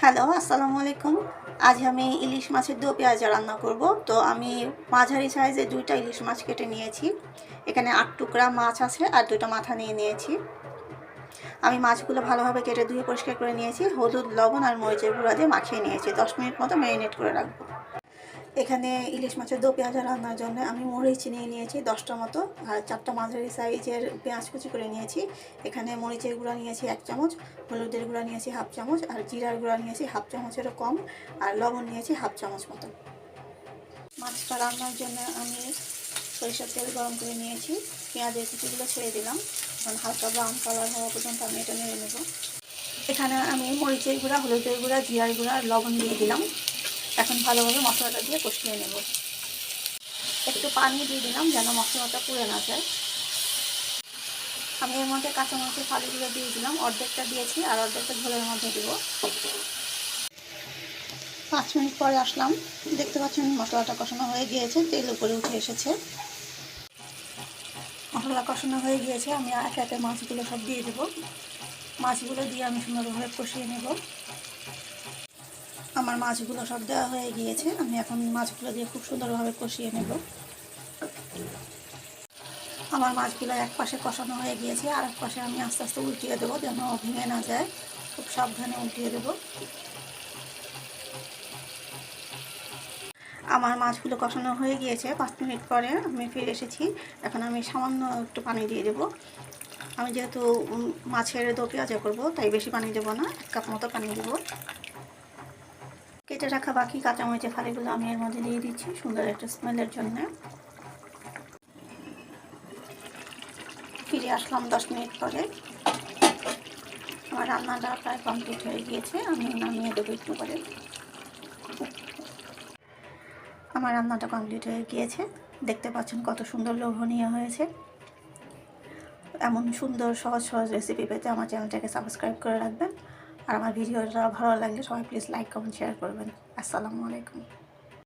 Hello, আসসালামু আলাইকুম। আজ আমি ইলিশ মাছের দো পেঁয়াজা রান্না করব। তো আমি মাঝারি সাইজের 2টা ইলিশ মাছ কেটে নিয়েছি। এখানে 8 টুকরা মাছ আছে আর 2টা মাথা নিয়ে নিয়েছি। আমি মাছগুলো ভালোভাবে কেটে ধুয়ে পরিষ্কার করে নিয়েছি। হলুদ, লবণ আর মরিচের গুঁড়া দিয়ে মাখিয়ে নিয়েছি। 10 মিনিট মতো ম্যারিনেট করে রাখবো। এখানে ইলিশ মাছের দো পেঁয়াজা রান্নার জন্য আমি মরিচ নিয়ে নিয়েছি 10টা মতো, আর 4টা মাঝারি সাইজের পেঁয়াজ কুচি করে নিয়েছি। এখানে মরিচের গুঁড়া নিয়েছি 1 চামচ, হলুদের গুঁড়া নিয়েছি 1/2 চামচ, আর জিরার গুঁড়া নিয়েছি 1/2 চামচেরও কম, আর লবণ নিয়েছি 1/2 চামচ মতো। মাছটা রান্নার জন্য আমি সরিষার তেল গরম করে নিয়েছি। পেঁয়াজের কুচিগুলো ছেড়ে দিলাম। এখন হালকা ব্রাউন কালার হওয়া পর্যন্ত আমি এটা নেড়ে নেব। এখানে আমি মরিচের গুঁড়া, হলুদের গুঁড়া, জিরার গুঁড়া আর লবণ দিয়ে দিলাম। এখন ভালোভাবে মশলাটা দিয়ে কষিয়ে নেব। একটু পানি দিয়ে দিলাম যেন মশলাটা পুড়ে না যায়। আমি এর মধ্যে কাঁচামরিচের ফালিগুলো দিয়ে দিলাম। অর্ধেকটা দিয়েছি আর অর্ধেকটা ঝোলের মধ্যে দিব। 5 মিনিট পরে আসলাম। দেখতে পাচ্ছেন মশলাটা কষানো হয়ে গিয়েছে, তেল উপরে উঠে এসেছে। মশলা কষানো হয়ে গিয়েছে, আমি একে একে মাছগুলো সব দিয়ে দেব। মাছগুলো দিয়ে আমি সুন্দরভাবে কষিয়ে নেব। আমার মাছগুলো সব দেওয়া হয়ে গিয়েছে, আমি এখন মাছগুলো দিয়ে খুব সুন্দরভাবে কষিয়ে নেব। আমার মাছগুলো এক পাশে কষানো হয়ে গিয়েছে, আর এক পাশে আমি আস্তে আস্তে উল্টিয়ে দেবো যেন ভেঙে না যায়। খুব সাবধানে উল্টিয়ে দেবো। আমার মাছগুলো কষানো হয়ে গিয়েছে। 5 মিনিট পরে আমি ফিরে এসেছি। এখন আমি সামান্য একটু পানি দিয়ে দেবো। আমি যেহেতু মাছের দো পেঁয়াজা করবো তাই বেশি পানি দেবো না, 1 কাপ মতো পানি দেবো। কেটে রাখা বাকি কাঁচামরিচের ফালিগুলো আমি এর মধ্যে দিয়ে দিচ্ছি সুন্দর একটা স্মেলের জন্য। ফিরে আসলাম 10 মিনিট পরে। আমার রান্নাটা প্রায় কমপ্লিট হয়ে গিয়েছে, আমি নামিয়ে দেবো একটু পরে। আমার রান্নাটা কমপ্লিট হয়ে গিয়েছে। দেখতে পাচ্ছেন কত সুন্দর লোভনীয় হয়েছে। এমন সুন্দর সহজ সহজ রেসিপি পেতে আমার চ্যানেলটাকে সাবস্ক্রাইব করে রাখবেন। আর আমার ভিডিওটা ভালো লাগলে সবাই প্লিজ লাইক, কমেন্ট, শেয়ার করবেন। আসসালামু আলাইকুম।